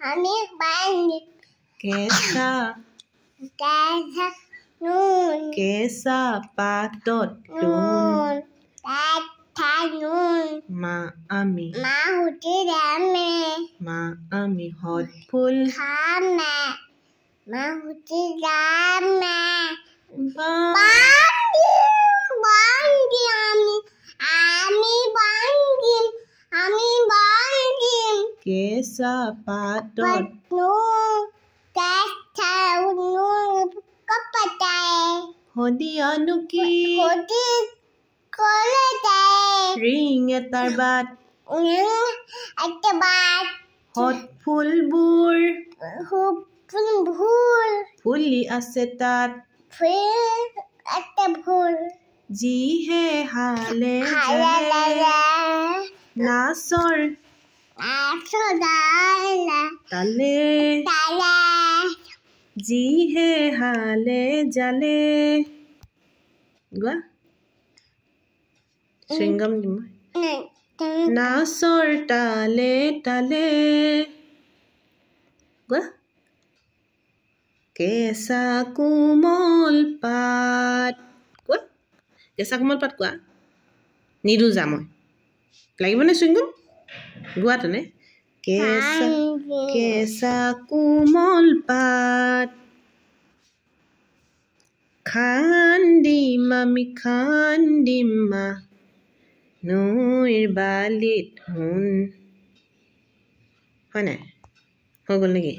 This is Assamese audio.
আমি বান্ধি কেঁচা নুন কেঁচা পাতত নুন নুন মা আমি মাহুতি দামে মা আমি হত ফুল খামে মাহুতি দামে বান্ধি আমি বান্ধিম কেঁচা পাতত সদিয়ানো কি ৰিং এটাৰ বাট হত ফুলবোৰ ফুলি আছে তাত যিহে হালে নাচৰ তালে যিহে হালে জালে গোৱা শৃংগম দিম নাচৰ তালে তালে গোৱা কেঁচা কোমল পাত কোৱা কেঁচা কোমল পাত কোৱা নিদো যা মই লাগিবনে শৃংগম গোৱা তেনে কেঁচা কোমল পাত খান্দিম মা নৈৰ বালিত সোণ হয় নাই হৈ গ'ল নেকি